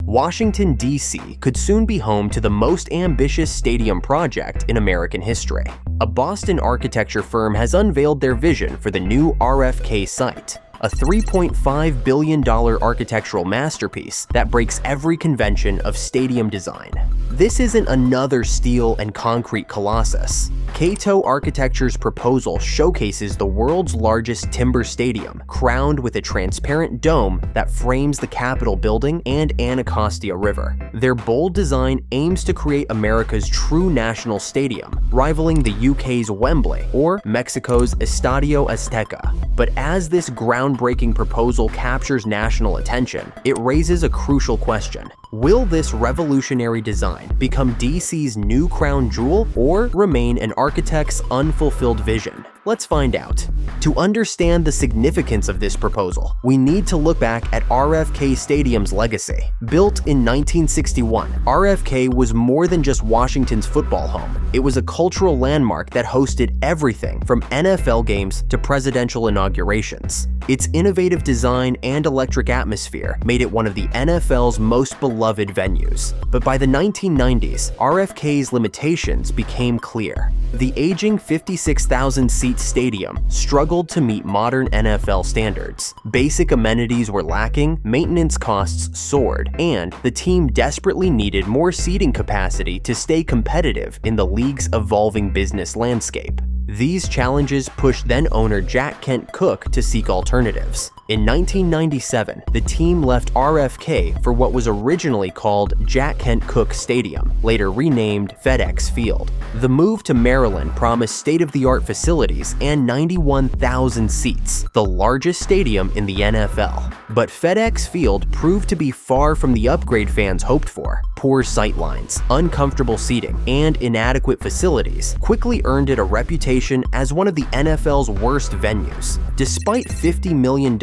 Washington, D.C. could soon be home to the most ambitious stadium project in American history. A Boston architecture firm has unveiled their vision for the new RFK site, a $3.5 billion architectural masterpiece that breaks every convention of stadium design. This isn't another steel and concrete colossus. KATO Architecture's proposal showcases the world's largest timber stadium, crowned with a transparent dome that frames the Capitol building and Anacostia River. Their bold design aims to create America's true national stadium, rivaling the UK's Wembley or Mexico's Estadio Azteca. But as this groundbreaking proposal captures national attention, it raises a crucial question. Will this revolutionary design become DC's new crown jewel or remain an architect's unfulfilled vision? Let's find out. To understand the significance of this proposal, we need to look back at RFK Stadium's legacy. Built in 1961, RFK was more than just Washington's football home. It was a cultural landmark that hosted everything from NFL games to presidential inaugurations. Its innovative design and electric atmosphere made it one of the NFL's most beloved venues. But by the 1990s, RFK's limitations became clear. The aging 56,000-seat stadium struggled to meet modern NFL standards. Basic amenities were lacking, maintenance costs soared, and the team desperately needed more seating capacity to stay competitive in the league's evolving business landscape. These challenges pushed then-owner Jack Kent Cooke to seek alternatives. In 1997, the team left RFK for what was originally called Jack Kent Cooke Stadium, later renamed FedEx Field. The move to Maryland promised state-of-the-art facilities and 91,000 seats, the largest stadium in the NFL. But FedEx Field proved to be far from the upgrade fans hoped for. Poor sightlines, uncomfortable seating, and inadequate facilities quickly earned it a reputation as one of the NFL's worst venues. Despite $50 million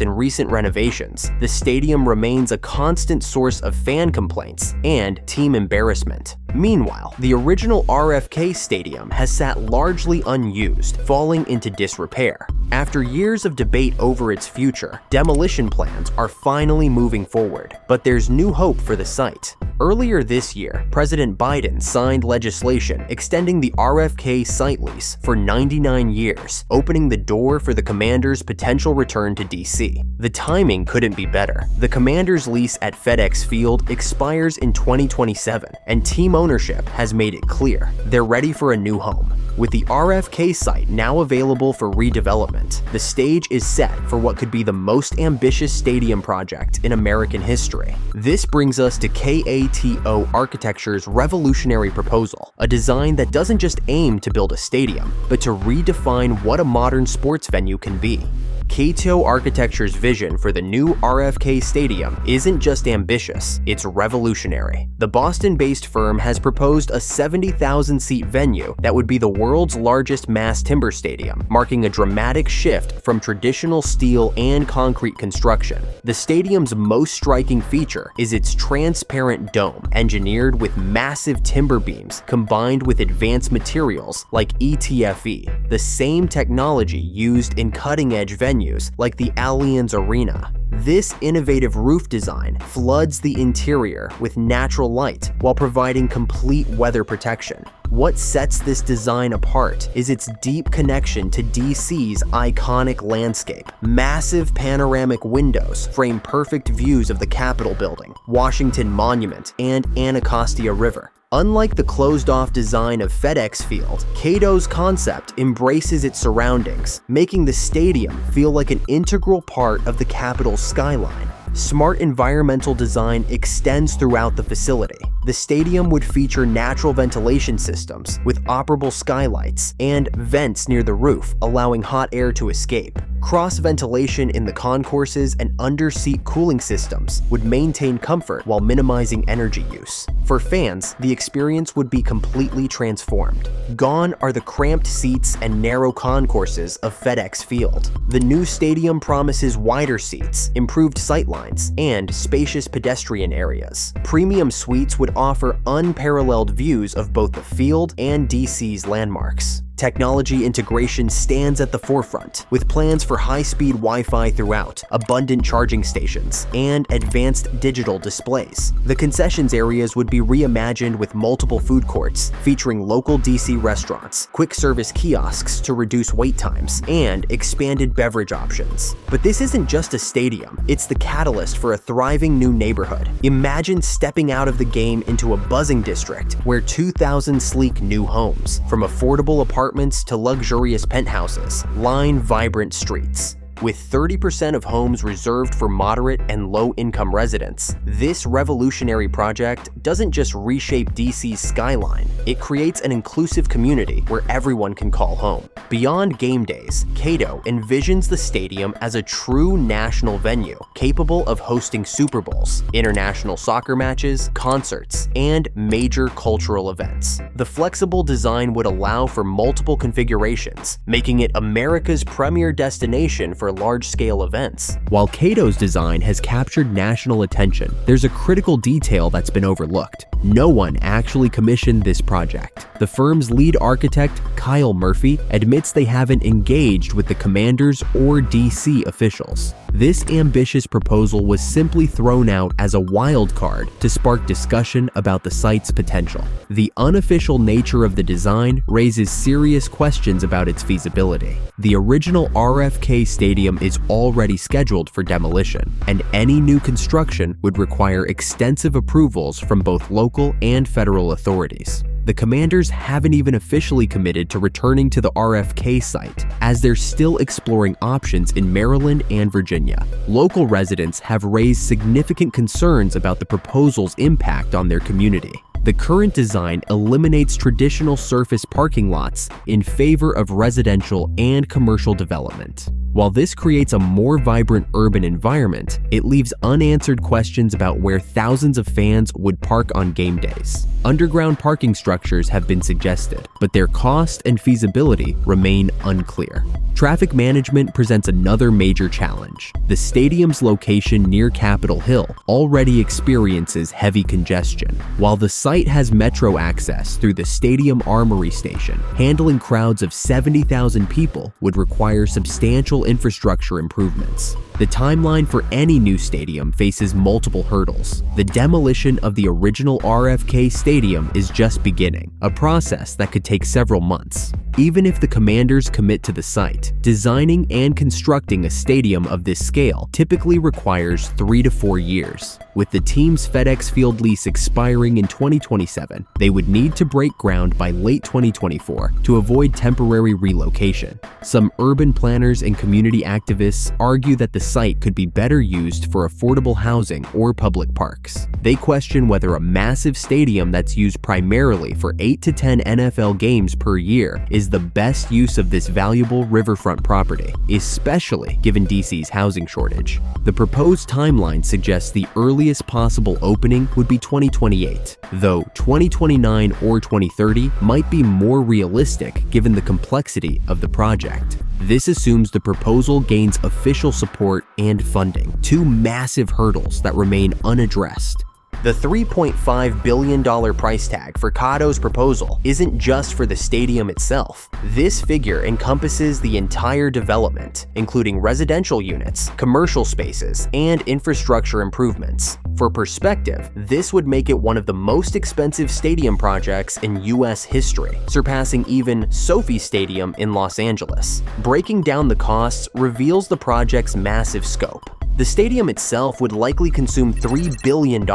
in recent renovations, the stadium remains a constant source of fan complaints and team embarrassment. Meanwhile, the original RFK Stadium has sat largely unused, falling into disrepair. After years of debate over its future, demolition plans are finally moving forward, but there's new hope for the site. Earlier this year, President Biden signed legislation extending the RFK site lease for 99 years, opening the door for the Commanders' potential return to DC. The timing couldn't be better. The Commanders' lease at FedEx Field expires in 2027, and team ownership has made it clear they're ready for a new home. With the RFK site now available for redevelopment, the stage is set for what could be the most ambitious stadium project in American history. This brings us to KATO Architecture's revolutionary proposal, a design that doesn't just aim to build a stadium, but to redefine what a modern sports venue can be. KATO Architecture's vision for the new RFK Stadium isn't just ambitious, it's revolutionary. The Boston-based firm has proposed a 70,000-seat venue that would be the world's largest mass timber stadium, marking a dramatic shift from traditional steel and concrete construction. The stadium's most striking feature is its transparent dome, engineered with massive timber beams combined with advanced materials like ETFE, the same technology used in cutting-edge venues like the Allianz Arena. This innovative roof design floods the interior with natural light while providing complete weather protection. What sets this design apart is its deep connection to DC's iconic landscape. Massive panoramic windows frame perfect views of the Capitol building, Washington Monument, and Anacostia River. Unlike the closed-off design of FedEx Field, KATO's concept embraces its surroundings, making the stadium feel like an integral part of the Capitol's skyline. Smart environmental design extends throughout the facility. The stadium would feature natural ventilation systems with operable skylights and vents near the roof, allowing hot air to escape. Cross-ventilation in the concourses and under-seat cooling systems would maintain comfort while minimizing energy use. For fans, the experience would be completely transformed. Gone are the cramped seats and narrow concourses of FedEx Field. The new stadium promises wider seats, improved sightlines, and spacious pedestrian areas. Premium suites would offer unparalleled views of both the field and DC's landmarks. Technology integration stands at the forefront, with plans for high-speed Wi-Fi throughout, abundant charging stations, and advanced digital displays. The concessions areas would be reimagined with multiple food courts, featuring local DC restaurants, quick-service kiosks to reduce wait times, and expanded beverage options. But this isn't just a stadium, it's the catalyst for a thriving new neighborhood. Imagine stepping out of the game into a buzzing district where 2,000 sleek new homes, from affordable apartments to luxurious penthouses, line vibrant streets. With 30% of homes reserved for moderate and low-income residents, this revolutionary project doesn't just reshape DC's skyline, it creates an inclusive community where everyone can call home. Beyond game days, KATO envisions the stadium as a true national venue, capable of hosting Super Bowls, international soccer matches, concerts, and major cultural events. The flexible design would allow for multiple configurations, making it America's premier destination for large-scale events. While KATO's design has captured national attention, there's a critical detail that's been overlooked. No one actually commissioned this project. The firm's lead architect, Kyle Murphy, admits they haven't engaged with the commanders or DC officials. This ambitious proposal was simply thrown out as a wild card to spark discussion about the site's potential. The unofficial nature of the design raises serious questions about its feasibility. The original RFK Stadium is already scheduled for demolition, and any new construction would require extensive approvals from both local and federal authorities. The Commanders haven't even officially committed to returning to the RFK site, as they're still exploring options in Maryland and Virginia. Local residents have raised significant concerns about the proposal's impact on their community. The current design eliminates traditional surface parking lots in favor of residential and commercial development. While this creates a more vibrant urban environment, it leaves unanswered questions about where thousands of fans would park on game days. Underground parking structures have been suggested, but their cost and feasibility remain unclear. Traffic management presents another major challenge. The stadium's location near Capitol Hill already experiences heavy congestion. While the site has metro access through the Stadium Armory Station, handling crowds of 70,000 people would require substantial infrastructure improvements. The timeline for any new stadium faces multiple hurdles. The demolition of the original RFK Stadium is just beginning, a process that could take several months. Even if the Commanders commit to the site, designing and constructing a stadium of this scale typically requires 3 to 4 years. With the team's FedEx Field lease expiring in 2027, they would need to break ground by late 2024 to avoid temporary relocation. Some urban planners and community activists argue that the site could be better used for affordable housing or public parks. They question whether a massive stadium that's used primarily for 8 to 10 NFL games per year is the best use of this valuable riverfront property, especially given DC's housing shortage. The proposed timeline suggests the earliest possible opening would be 2028, though 2029 or 2030 might be more realistic given the complexity of the project. This assumes the proposal gains official support and funding, two massive hurdles that remain unaddressed. The $3.5 billion price tag for KATO's proposal isn't just for the stadium itself. This figure encompasses the entire development, including residential units, commercial spaces, and infrastructure improvements. For perspective, this would make it one of the most expensive stadium projects in US history, surpassing even SoFi Stadium in Los Angeles. Breaking down the costs reveals the project's massive scope. The stadium itself would likely consume $3 billion,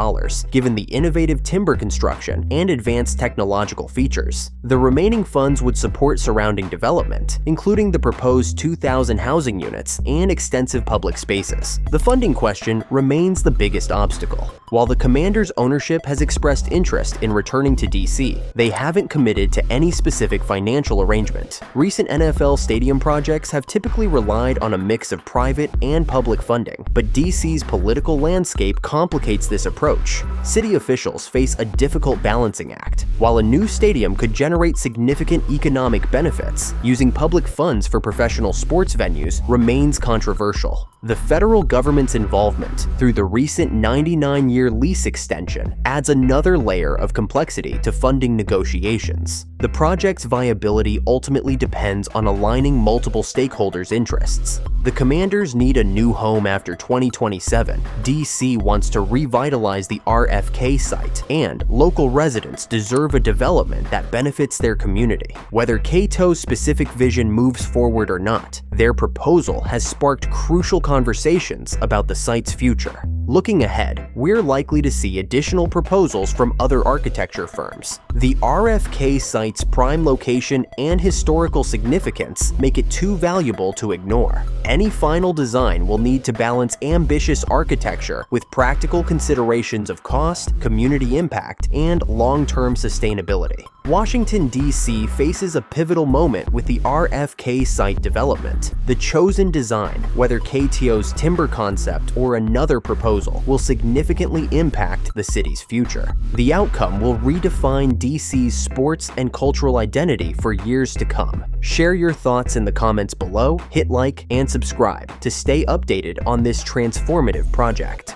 given the innovative timber construction and advanced technological features. The remaining funds would support surrounding development, including the proposed 2,000 housing units and extensive public spaces. The funding question remains the biggest obstacle. While the Commanders' ownership has expressed interest in returning to DC, they haven't committed to any specific financial arrangement. Recent NFL stadium projects have typically relied on a mix of private and public funding, But DC's political landscape complicates this approach. City officials face a difficult balancing act. While a new stadium could generate significant economic benefits, using public funds for professional sports venues remains controversial. The federal government's involvement through the recent 99-year lease extension adds another layer of complexity to funding negotiations. The project's viability ultimately depends on aligning multiple stakeholders' interests. The Commanders need a new home after 2027, DC wants to revitalize the RFK site, and local residents deserve a development that benefits their community. Whether KATO's specific vision moves forward or not, their proposal has sparked crucial conversations about the site's future. Looking ahead, we're likely to see additional proposals from other architecture firms. The RFK site's prime location and historical significance make it too valuable to ignore. Any final design will need to balance ambitious architecture with practical considerations of cost, community impact, and long-term sustainability. Washington, D.C. faces a pivotal moment with the RFK site development. The chosen design, whether KATO's timber concept or another proposal, will significantly impact the city's future. The outcome will redefine D.C.'s sports and cultural identity for years to come. Share your thoughts in the comments below, hit like, and subscribe to stay updated on this transformative project.